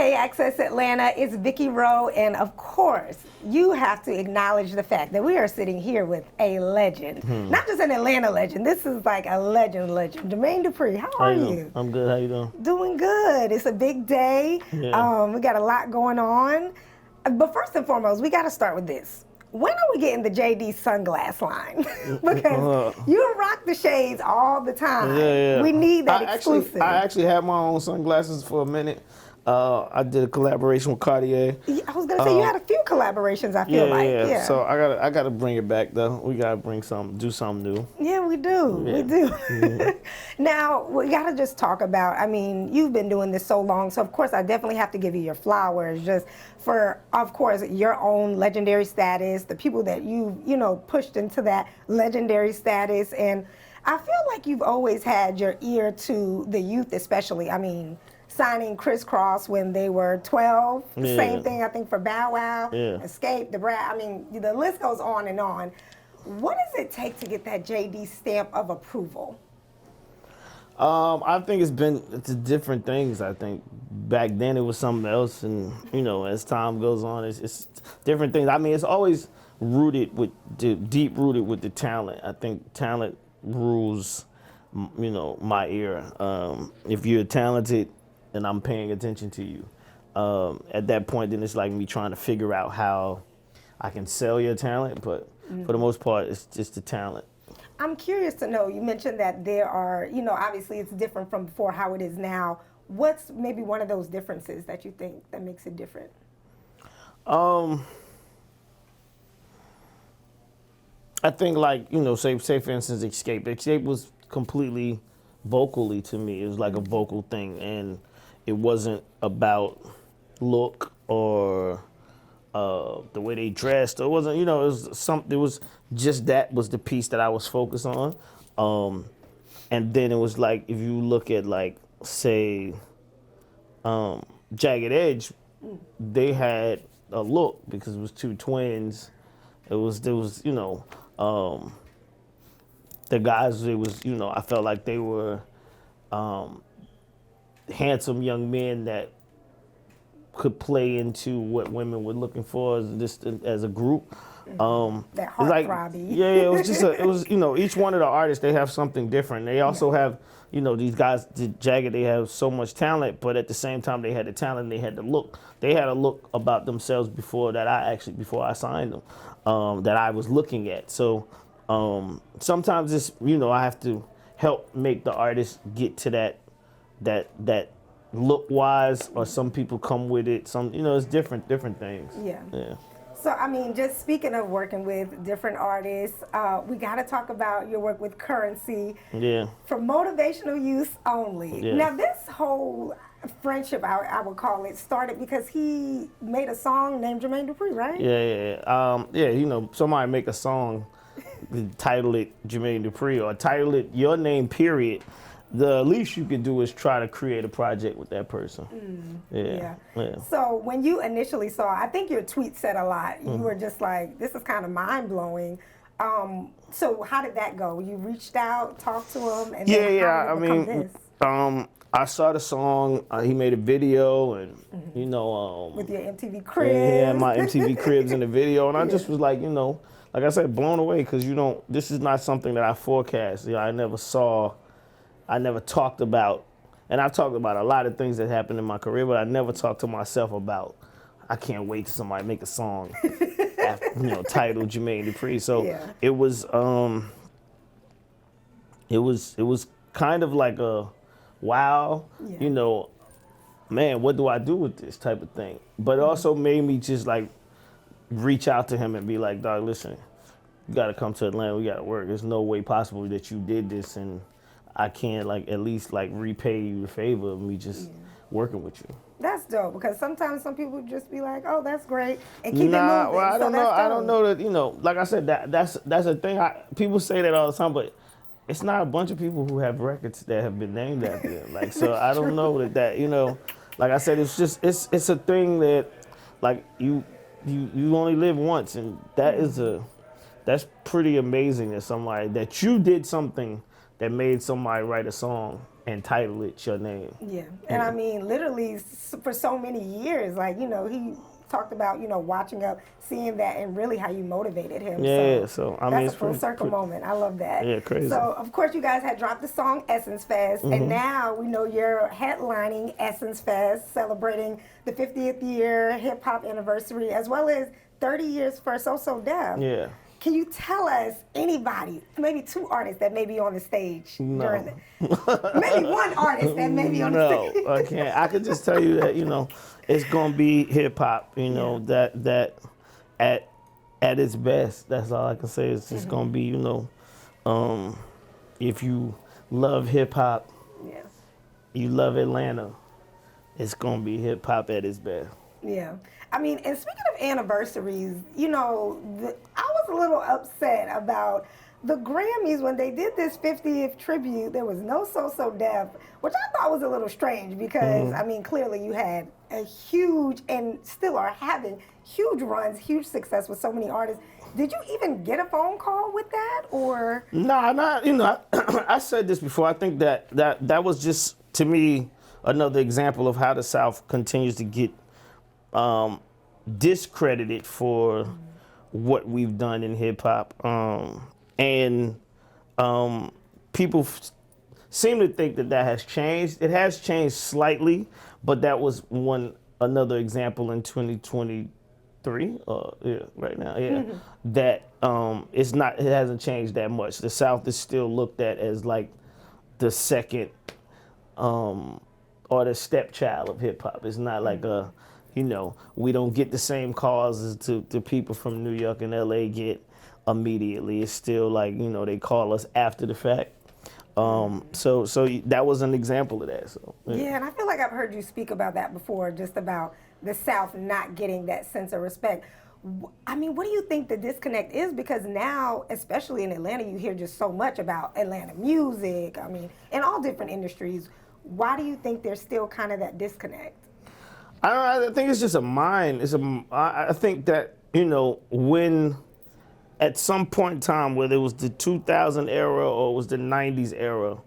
Hey, Access Atlanta, it's Vicky Rowe, and of course, you have to acknowledge the fact that we are sitting here with a legend. Not just an Atlanta legend, this is like a legend. Jermaine Dupri, how are you? I'm good, how you doing? Doing good. It's a big day. Yeah. We got a lot going on. But first and foremost, we got to start with this. When are we getting the JD sunglass line? Because you rock the shades all the time. Yeah. We need that exclusive. I actually had my own sunglasses for a minute. I did a collaboration with Cartier. I was gonna say you had a few collaborations. I feel like. Yeah. So I gotta bring it back though. We gotta do something new. Yeah, we do. Yeah. We do. Now we gotta just talk about. I mean, you've been doing this so long, so of course I definitely have to give you your flowers, just for, of course, your own legendary status, the people that you pushed into that legendary status, and I feel like you've always had your ear to the youth, especially. I mean, signing Crisscross when they were 12. Yeah. Same thing, I think, for Bow Wow, Yeah. Escape, the Brat. I mean, the list goes on and on. What does it take to get that JD stamp of approval? I think it's different things. I think back then it was something else, and as time goes on, it's different things. I mean, it's always deep rooted with the talent. I think talent rules, my era. If you're talented, and I'm paying attention to you. At that point, then it's like me trying to figure out how I can sell your talent, but for the most part, it's just the talent. I'm curious to know, you mentioned that there are, obviously it's different from before how it is now. What's maybe one of those differences that you think that makes it different? I think say for instance, Escape was completely vocally to me. It was like a vocal thing, and it wasn't about look or the way they dressed. It wasn't, it was something. It was just that was the piece that I was focused on. And then it was like, if you look at say Jagged Edge, they had a look because it was two twins. There was the guys. It was I felt like they were handsome young men that could play into what women were looking for as a group. That heartthrobbing. It was just each one of the artists, they have something different. They also have, these guys, Jagged, they have so much talent, but at the same time they had the talent, they had the look. They had a look about themselves before I signed them, that I was looking at. So sometimes it's, I have to help make the artist get to that look wise, or some people come with it. Some, it's different things. Yeah. So, I mean, just speaking of working with different artists, we got to talk about your work with Currensy. Yeah. For Motivational Use Only. Yeah. Now, this whole friendship, I would call it, started because he made a song named Jermaine Dupri, right? Yeah. Somebody make a song, title it Jermaine Dupri, or title it your name, period. The least you can do is try to create a project with that person. Yeah. So when you initially saw, I think your tweet said a lot. You were just like, this is kind of mind-blowing. So how did that go? You reached out, talked to him, and then how did it become this? I saw the song. He made a video, and with your MTV Cribs. Yeah, my MTV Cribs in the video, and I just was like, like I said, blown away, because this is not something that I forecast. I never talked about, and I've talked about a lot of things that happened in my career, but I never talked to myself about, I can't wait till somebody make a song titled Jermaine Dupri. So it was kind of like a wow, man, what do I do with this type of thing? But it also made me just reach out to him and be like, dog, listen, you got to come to Atlanta. We got to work. There's no way possible that you did this, and I can't at least repay you the favor of me just working with you. That's dope, because sometimes some people just be like, oh, that's great, and keep it moving. Well, I don't know. I don't know that, like I said, that's a thing. People say that all the time, but it's not a bunch of people who have records that have been named after them. So I don't know that, like I said, it's just, it's a thing that, you only live once, and that's pretty amazing that you did something that made somebody write a song title it your name. Yeah, and I mean, literally for so many years, like, you know, he talked about, you know, watching up, seeing that, and really how you motivated him. Yeah, so I mean, that's it's a full circle moment. I love that. Yeah, crazy. So, of course, you guys had dropped the song Essence Fest, and now we know you're headlining Essence Fest, celebrating the 50th year hip hop anniversary, as well as 30 years for So So Def. Yeah. Can you tell us anybody, maybe two artists that may be on the stage during maybe one artist that may be on the stage? No, I can't. I could just tell you that, you know, it's gonna be hip hop, you know, that at its best. That's all I can say. It's just gonna be, you know, if you love hip hop, you love Atlanta, it's gonna be hip hop at its best. Yeah. I mean, and speaking of anniversaries, you know, I was a little upset about the Grammys when they did this 50th tribute. There was no So So Def, which I thought was a little strange because, I mean, clearly you had a huge, and still are having huge runs, huge success with so many artists. Did you even get a phone call with that, or? Nah, not, you know, I said this before. I think that was just, to me, another example of how the South continues to get discredited for what we've done in hip hop, and people seem to think that has changed. It has changed slightly, but that was another example in 2023. Right now, that it hasn't changed that much. The South is still looked at as like the second or the stepchild of hip hop. It's not like you know, we don't get the same calls as to people from New York and LA get immediately. It's still like, you know, they call us after the fact. So that was an example of that. So Yeah, and I feel like I've heard you speak about that before, just about the South not getting that sense of respect. I mean, what do you think the disconnect is? Because now, especially in Atlanta, you hear just so much about Atlanta music, I mean, in all different industries. Why do you think there's still kind of that disconnect? I think it's just a mind. I think that, you know, when at some point in time, whether it was the 2000 era or it was the 90s era,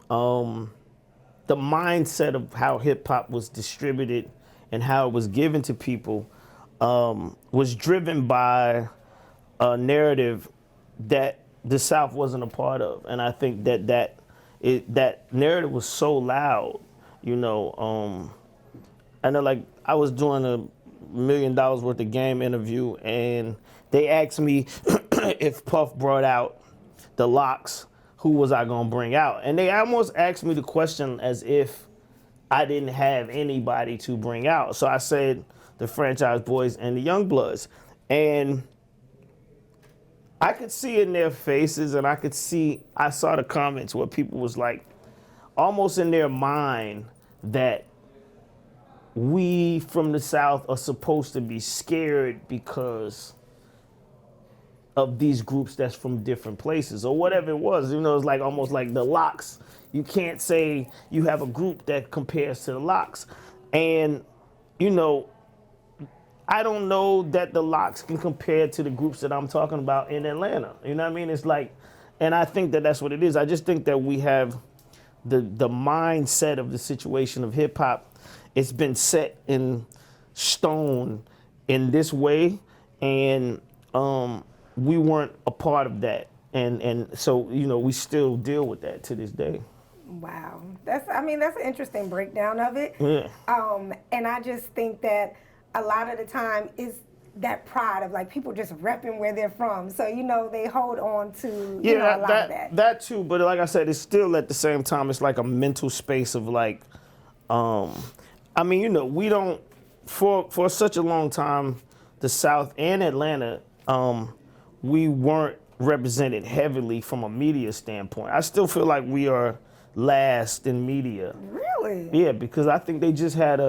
the mindset of how hip hop was distributed and how it was given to people was driven by a narrative that the South wasn't a part of. And I think that narrative was so loud, you know. I know, like, I was doing $1 million worth of game interview, and they asked me if Puff brought out the Locks, who was I gonna bring out? And they almost asked me the question as if I didn't have anybody to bring out. So I said the Franchise Boys and the Young Bloods. And I could see in their faces, and I saw the comments where people was like, almost in their mind, that we from the South are supposed to be scared because of these groups that's from different places or whatever it was. You know, it's like almost like the Locks. You can't say you have a group that compares to the Locks. And, you know, I don't know that the Locks can compare to the groups that I'm talking about in Atlanta. You know what I mean? It's like, and I think that that's what it is. I just think that we have the mindset of the situation of hip hop. It's been set in stone in this way, and we weren't a part of that. And so, you know, we still deal with that to this day. Wow. That's an interesting breakdown of it. Yeah. And I just think that a lot of the time is that pride of like people just repping where they're from. So, you know, they hold on to a lot of that. That too, but like I said, it's still at the same time, it's like a mental space of like, I mean, you know, we don't, for such a long time, the South and Atlanta, we weren't represented heavily from a media standpoint. I still feel like we are last in media. Really? Yeah, because I think they just had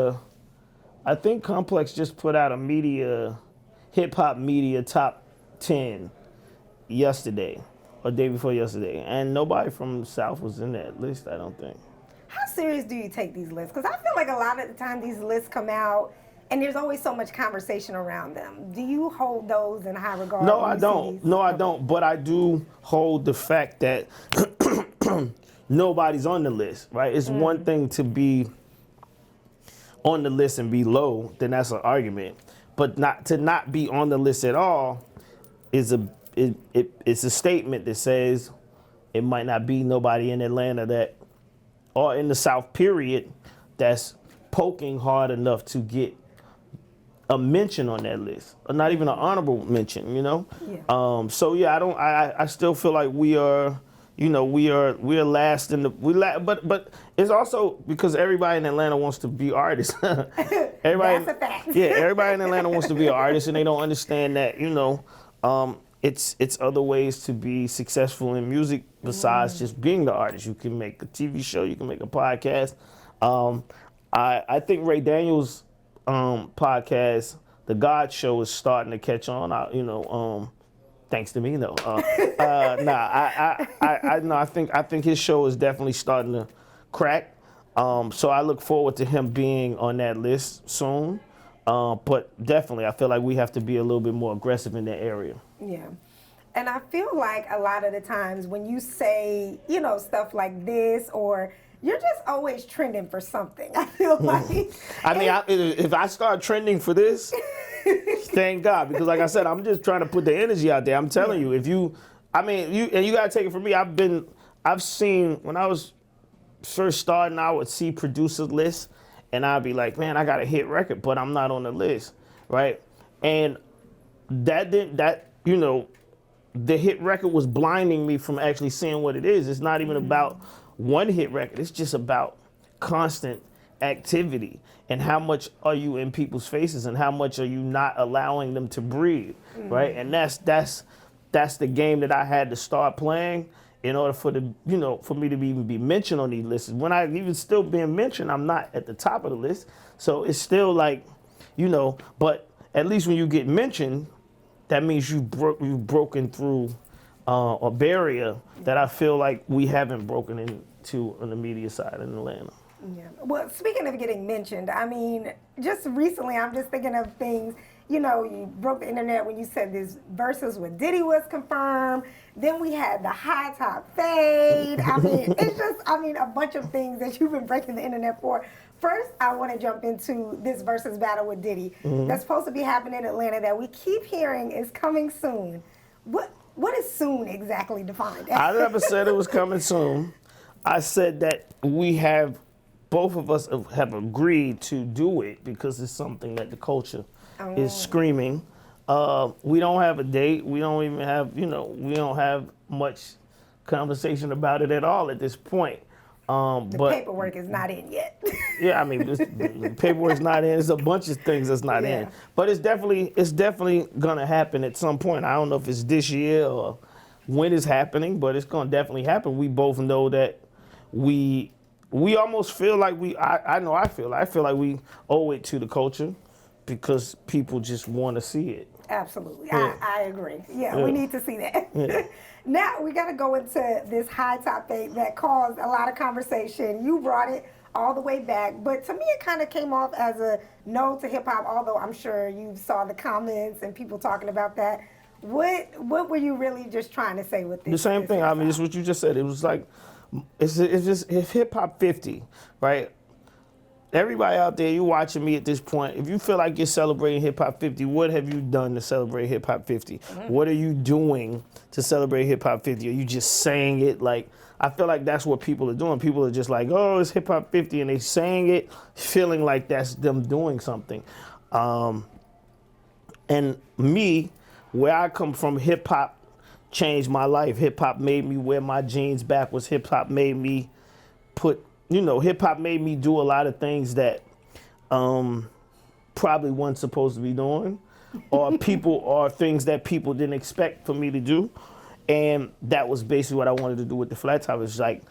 I think Complex just put out a hip hop media top 10 yesterday, or day before yesterday, and nobody from the South was in that list, I don't think. How serious do you take these lists? Because I feel like a lot of the time these lists come out and there's always so much conversation around them. Do you hold those in high regard? No, I don't. No, I don't. But I do hold the fact that nobody's on the list, right? It's one thing to be on the list and be low, then that's an argument. But not be on the list at all is it's a statement that says it might not be nobody in Atlanta that, or in the South period, that's poking hard enough to get a mention on that list, or not even an honorable mention, you know? Yeah. So yeah, I still feel like we are, you know, we are last in the, but it's also because everybody in Atlanta wants to be artists. Everybody, That's a fact. yeah, everybody in Atlanta wants to be an artist, and they don't understand that, you know, it's other ways to be successful in music besides just being the artist. You can make a TV show, you can make a podcast. I think Ray Daniels' podcast, The God Show, is starting to catch on. Thanks to me, though. I think his show is definitely starting to crack. So I look forward to him being on that list soon. But definitely, I feel like we have to be a little bit more aggressive in that area. Yeah. And I feel like a lot of the times when you say, you know, stuff like this, or you're just always trending for something. I feel like. I mean, if I start trending for this, thank God, because like I said, I'm just trying to put the energy out there. I'm telling you, you gotta take it from me. I've seen, when I was first starting, I would see producer lists, and I'd be like, man, I got a hit record, but I'm not on the list, right? And the hit record was blinding me from actually seeing what it is. It's not even about one hit record. It's just about constant activity and how much are you in people's faces and how much are you not allowing them to breathe, right? And that's the game that I had to start playing in order for me to even be mentioned on these lists. When I even still being mentioned, I'm not at the top of the list. So it's still like, but at least when you get mentioned, that means you've broken through a barrier that I feel like we haven't broken into on the media side in Atlanta. Yeah. Well, speaking of getting mentioned, I mean, just recently, I'm just thinking of things. You know, you broke the internet when you said this Verzuz with Diddy was confirmed. Then we had the high top fade. I mean, it's just, a bunch of things that you've been breaking the internet for. First, I want to jump into this Verzuz battle with Diddy that's supposed to be happening in Atlanta that we keep hearing is coming soon. What is soon exactly defined as? I never said it was coming soon. I said that both of us have agreed to do it because it's something that the culture is screaming. We don't have a date. We don't even have, we don't have much conversation about it at all at this point. The paperwork is not in yet. Yeah, I mean, the paperwork's not in. There's a bunch of things that's not in. But it's definitely gonna happen at some point. I don't know if it's this year or when it's happening, but it's gonna definitely happen. We both know that we almost feel like I feel like we owe it to the culture because people just want to see it. Absolutely. Yeah. I agree. Yeah, we need to see that. Yeah. Now, we got to go into this high top fade that caused a lot of conversation. You brought it all the way back, but to me, it kind of came off as a no to hip hop, although I'm sure you saw the comments and people talking about that. What were you really just trying to say with this? The same thing. I mean, it's what you just said. It was like, it's hip hop 50, right? Everybody out there, you watching me at this point, if you feel like you're celebrating Hip Hop 50, what have you done to celebrate Hip Hop 50? What are you doing to celebrate Hip Hop 50? Are you just saying it? Like, I feel like that's what people are doing. People are just like, oh, it's Hip Hop 50, and they saying it, feeling like that's them doing something. And me, where I come from, hip hop changed my life. Hip hop made me wear my jeans backwards. Hip hop made me hip hop made me do a lot of things that probably wasn't supposed to be doing, or things that people didn't expect for me to do. And that was basically what I wanted to do with the flat top. It's like,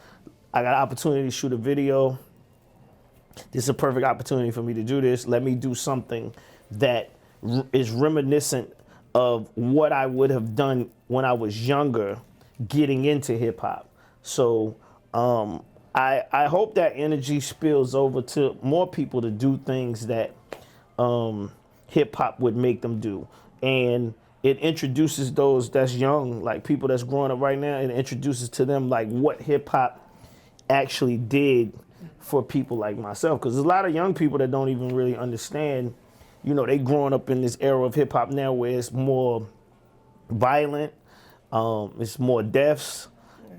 I got an opportunity to shoot a video. This is a perfect opportunity for me to do this. Let me do something that is reminiscent of what I would have done when I was younger, getting into hip hop. So, I hope that energy spills over to more people to do things that hip hop would make them do. And it introduces those that's young, like people that's growing up right now, and it introduces to them like what hip hop actually did for people like myself. Because there's a lot of young people that don't even really understand, you know, they growing up in this era of hip hop now where it's more violent, it's more deaths,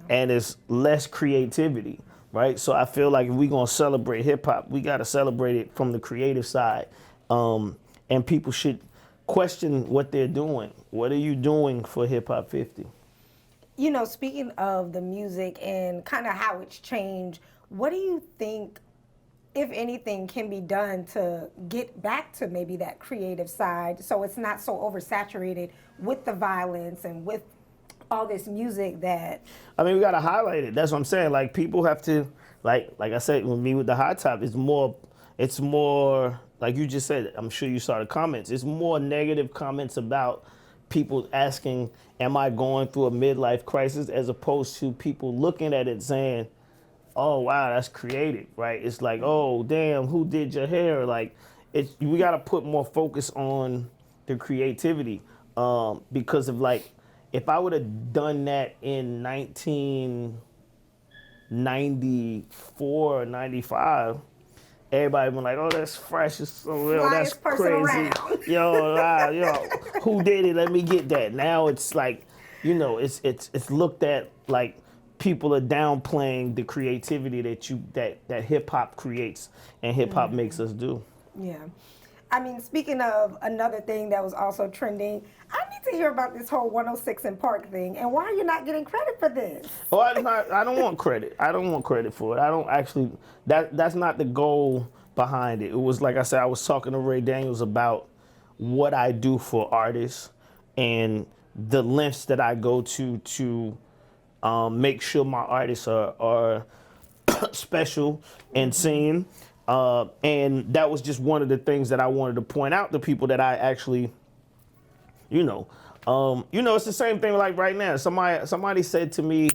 and it's less creativity, right? So I feel like if we're gonna celebrate hip hop, we gotta celebrate it from the creative side. And people should question what they're doing. What are you doing for Hip Hop 50? You know, speaking of the music and kind of how it's changed, what do you think, if anything, can be done to get back to maybe that creative side so it's not so oversaturated with the violence and with all this music that... I mean, we gotta highlight it. That's what I'm saying. Like, people have to, like I said, with me with the hot top, it's more, like you just said, I'm sure you saw the comments, it's more negative comments about people asking, am I going through a midlife crisis, as opposed to people looking at it saying, oh, wow, that's creative, right? It's like, oh, damn, who did your hair? Like, we got to put more focus on the creativity, because of, like, if I would have done that in 1994 or 95, everybody been like, oh, that's fresh, it's so real, that's crazy. Yo, who did it? Let me get that. Now it's like, you know, it's looked at like people are downplaying the creativity that hip hop creates and hip hop makes us do. Yeah. I mean, speaking of another thing that was also trending, I need to hear about this whole 106 in Park thing, and why are you not getting credit for this? Oh, I don't want credit. I don't want credit for it. I don't actually, that's not the goal behind it. It was, like I said, I was talking to Ray Daniels about what I do for artists and the lengths that I go to make sure my artists are special and seen. And that was just one of the things that I wanted to point out to people that I actually, it's the same thing like right now. Somebody said to me,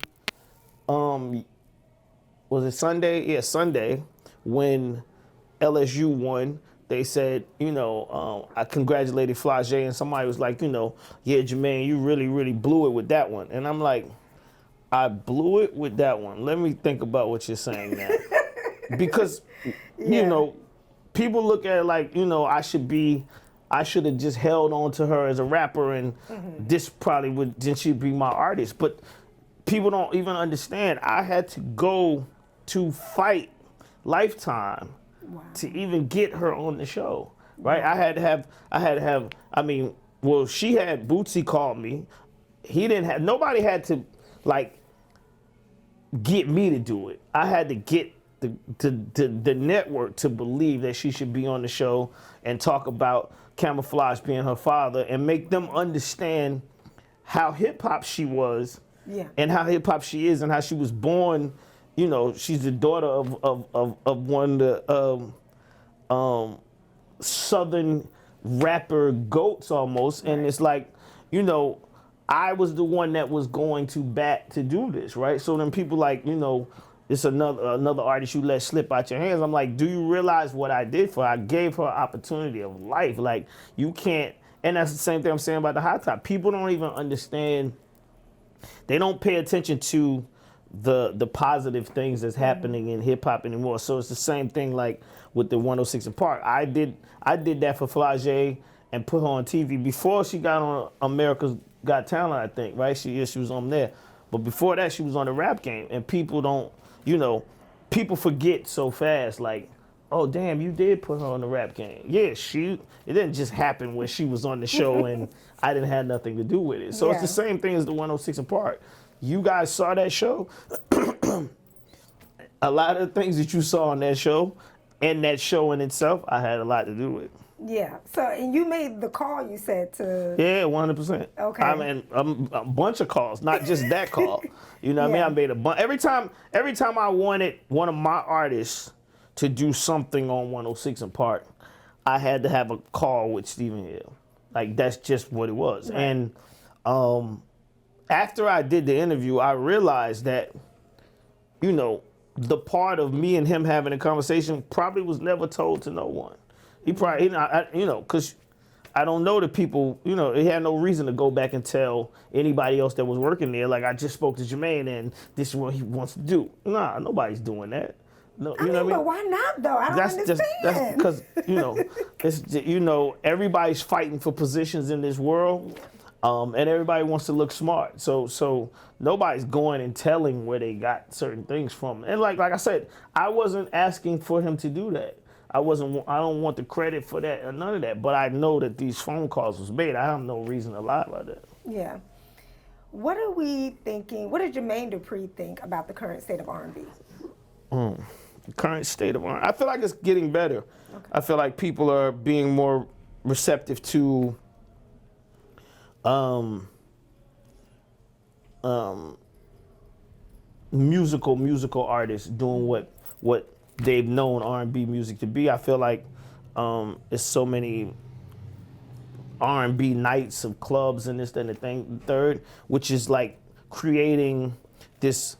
was it Sunday? Yeah, Sunday, when LSU won, they said, I congratulated Flagey, and somebody was like, yeah, Jermaine, you really, really blew it with that one. And I'm like, I blew it with that one. Let me think about what you're saying now. Because, people look at it like, I should have just held on to her as a rapper, and this probably then she'd be my artist. But people don't even understand. I had to go to fight Lifetime to even get her on the show, right? Wow. I had to have, she had Bootsy call me. Nobody had to, get me to do it. I had to get the network to believe that she should be on the show and talk about Camouflage being her father and make them understand how hip-hop she was, and how hip-hop she is, and how she was born. She's the daughter of one of the Southern rapper goats almost. And it's like, I was the one that was going to bat to do this, right? So then people like, it's another artist you let slip out your hands. I'm like, do you realize what I did for her? I gave her an opportunity of life. Like, you can't, and that's the same thing I'm saying about the hot top. People don't even understand, they don't pay attention to the positive things that's happening in hip hop anymore. So it's the same thing like with the 106 in Park. I did that for Flagey and put her on TV before she got on America's Got Talent, I think, right? She was on there. But before that, she was on the Rap Game. And people don't, people forget so fast, like, oh, damn, you did put her on the Rap Game. Yeah, it didn't just happen when she was on the show and I didn't have nothing to do with it. So it's the same thing as the 106 in Park. You guys saw that show. A lot of the things that you saw on that show, and that show in itself, I had a lot to do with. Yeah. So, and you made the call, you said, to... Yeah, 100%. Okay. I mean, a bunch of calls, not just that call. You know what I mean? I made a bunch. Every time I wanted one of my artists to do something on 106 in Park, I had to have a call with Stephen Hill. Like, that's just what it was. Right. And after I did the interview, I realized that, the part of me and him having a conversation probably was never told to no one. He probably, because I don't know the people, it had no reason to go back and tell anybody else that was working there, like, I just spoke to Jermaine and this is what he wants to do. Nah, nobody's doing that. No, I mean, but why not though? I don't understand. That's because, it's, everybody's fighting for positions in this world, and everybody wants to look smart. So nobody's going and telling where they got certain things from. And like I said, I wasn't asking for him to do that. I don't want the credit for that or none of that, but I know that these phone calls was made. I have no reason to lie about that. Yeah. What are we thinking? What does Jermaine Dupri think about the current state of R&B? The current state of R&B. I feel like it's getting better. Okay. I feel like people are being more receptive to musical artists doing what they've known R&B music to be. I feel like there's so many R&B nights of clubs and this, and the third, which is like creating this,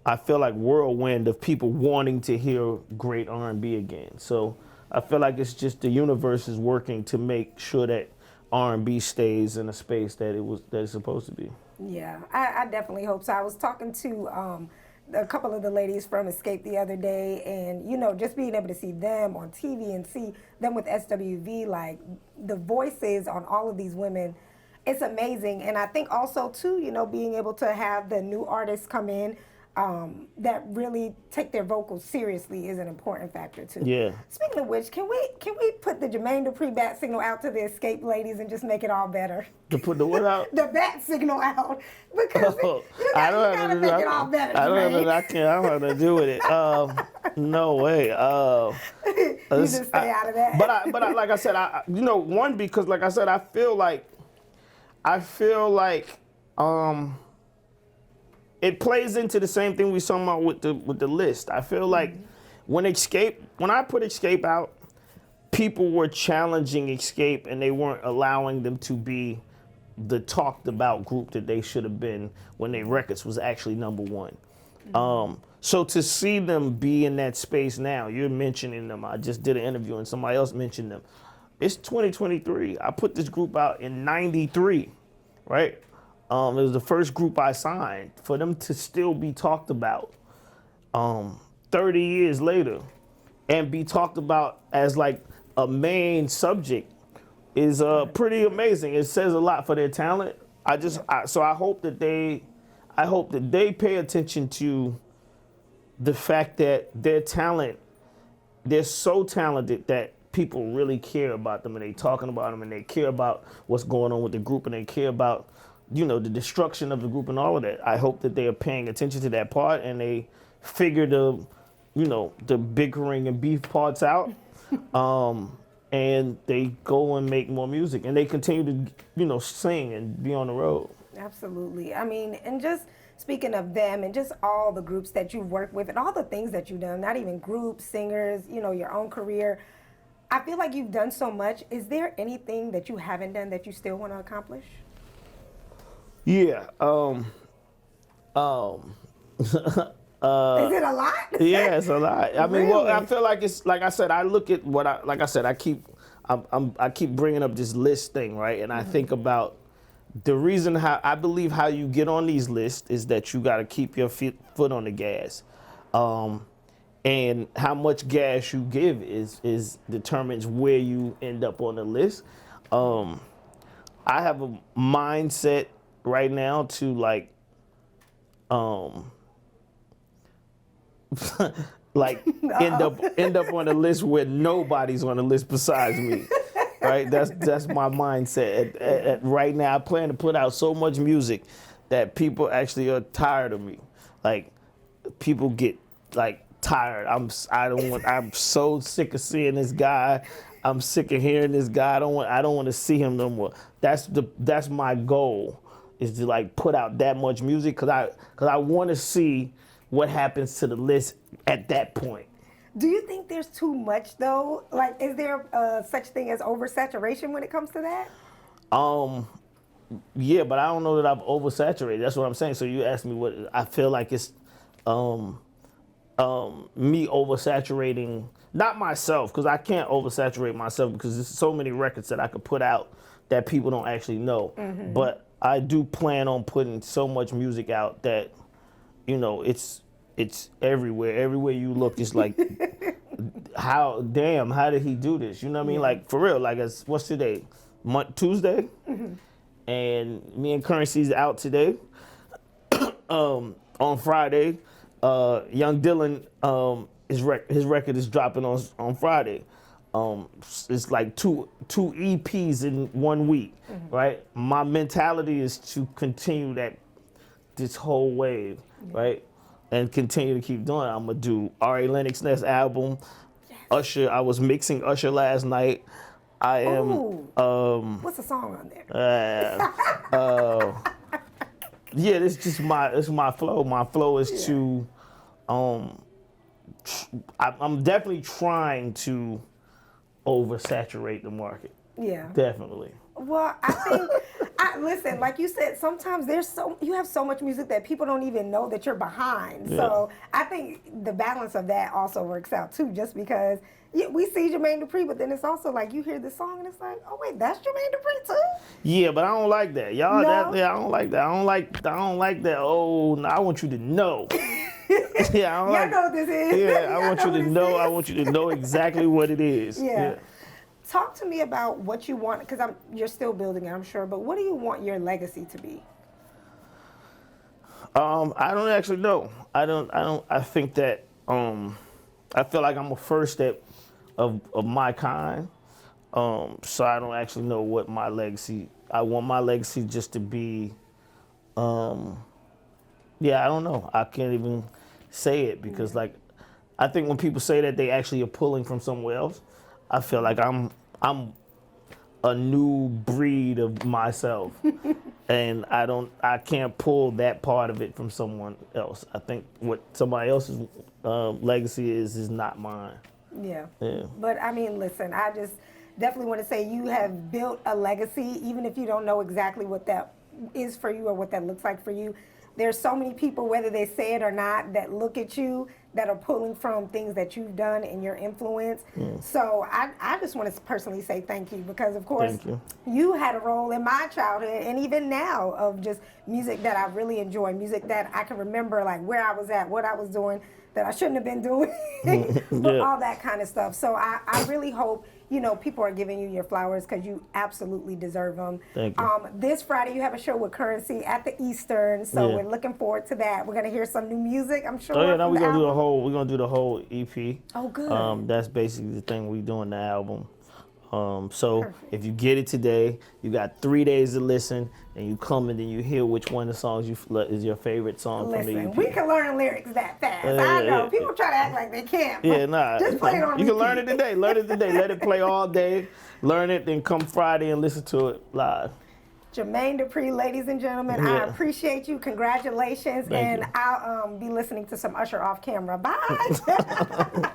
I feel like, whirlwind of people wanting to hear great R&B again. So I feel like it's just the universe is working to make sure that R&B stays in a space that it's supposed to be. Yeah, I definitely hope so. I was talking to a couple of the ladies from Escape the other day, and just being able to see them on TV and see them with SWV, like the voices on all of these women, it's amazing. And I think also too, being able to have the new artists come in that really take their vocals seriously is an important factor too. Yeah. Speaking of which, can we put the Jermaine Dupri bat signal out to the Escape ladies and just make it all better? To put the what out? The bat signal out, because you gotta make it all better. I don't have to do with it. No way. You just stay out of that. But I, like I said, one, because like I said, I feel like it plays into the same thing we talking about with the list. I feel like when I put Escape out, people were challenging Escape and they weren't allowing them to be the talked about group that they should have been when their records was actually number one. So to see them be in that space now, you're mentioning them. I just did an interview and somebody else mentioned them. It's 2023. I put this group out in '93, right? It was the first group I signed. For them to still be talked about 30 years later and be talked about as like a main subject is pretty amazing. It says a lot for their talent. So I hope that they pay attention to the fact that their talent, they're so talented that people really care about them and they talking about them and they care about what's going on with the group and they care about the destruction of the group and all of that. I hope that they are paying attention to that part and they figure the bickering and beef parts out, and they go and make more music and they continue to, sing and be on the road. Absolutely. I mean, and just speaking of them and just all the groups that you've worked with and all the things that you've done, not even groups, singers, your own career, I feel like you've done so much. Is there anything that you haven't done that you still want to accomplish? Yeah. Is it a lot? Yeah, it's a lot. I mean, Really? well, I feel like it's like I said. I look at I keep bringing up this list thing, right? And I think about the reason how I believe how you get on these lists is that you got to keep your foot on the gas, and how much gas you give is determines where you end up on the list. I have a mindset right now to like like end up on a list where nobody's on the list besides me. Right? That's my mindset. At right now, I plan to put out so much music that people actually are tired of me. Like people get like tired. I'm so sick of seeing this guy. I'm sick of hearing this guy. I don't want to see him no more. That's my goal, is to like put out that much music because I want to see what happens to the list at that point. Do you think there's too much though? Like, is there such thing as oversaturation when it comes to that? Yeah, but I don't know that I've oversaturated. That's what I'm saying. So you asked me what I feel like it's me oversaturating, not myself, because I can't oversaturate myself because there's so many records that I could put out that people don't actually know. But I do plan on putting so much music out that, you know, it's everywhere. Everywhere you look, it's like, how did he do this? You know what I mean? Like, for real, like, what's today? Tuesday? And me and Currency's out today. On Friday, Young Dylan, his record is dropping on Friday. It's like two EPs in 1 week, right? My mentality is to continue this whole wave, right? And continue to keep doing it. I'm gonna do R.A. Lennox's next album. Usher, I was mixing Usher last night. I am. What's the song on there? Yeah, it's my flow. My flow is to, I'm definitely trying to oversaturate the market. Yeah. Definitely. Well, I think, listen, like you said, sometimes you have so much music that people don't even know that you're behind. Yeah. So I think the balance of that also works out too, just because we see Jermaine Dupri, but then it's also like you hear the song and it's like, oh wait, that's Jermaine Dupri too? Yeah, but I don't like that. Y'all, No? I don't like that. I don't like that. Oh, no, I want you to know. Yeah, I don't Y'all know what this is. Yeah, I want you to know. I Is. want you to know exactly what it is. Yeah. Talk to me about what you want, because you're still building it, I'm sure, but what do you want your legacy to be? I don't actually know. I think that I feel like I'm a first step of my kind. So I don't actually know what my legacy. I want my legacy just to be. Yeah, I don't know. I can't even say it because like I think when people say that they actually are pulling from somewhere else, I feel like I'm a new breed of myself. And I can't pull that part of it from someone else. I think what somebody else's legacy is not mine. Yeah. Yeah. But I mean, listen, I just definitely want to say you have built a legacy, even if you don't know exactly what that is for you or what that looks like for you. There's so many people, whether they say it or not, that look at you, that are pulling from things that you've done and your influence. So I just want to personally say thank you because, of course, you had a role in my childhood and even now of just music that I really enjoy, music that I can remember, like where I was at, what I was doing, that I shouldn't have been doing, all that kind of stuff. So I really hope, you know, people are giving you your flowers because you absolutely deserve them. Thank you. This Friday you have a show with Currensy at the Eastern, so we're looking forward to that. We're gonna hear some new music, I'm sure. Oh yeah, now we're gonna do the whole EP. Oh good. That's basically the thing we do in the album. So Perfect. if you get it today, you got 3 days to listen, and you come and then you hear which one of the songs is your favorite song from the Listen, EP. we can learn lyrics that fast. I know. People try to act like they can't. Yeah, nah. Just play it on You can repeat. learn it today. Learn it today. Let it play all day. Learn it, then come Friday and listen to it live. Jermaine Dupri, ladies and gentlemen, I appreciate you. Congratulations. Thank you. I'll be listening to some Usher off camera. Bye.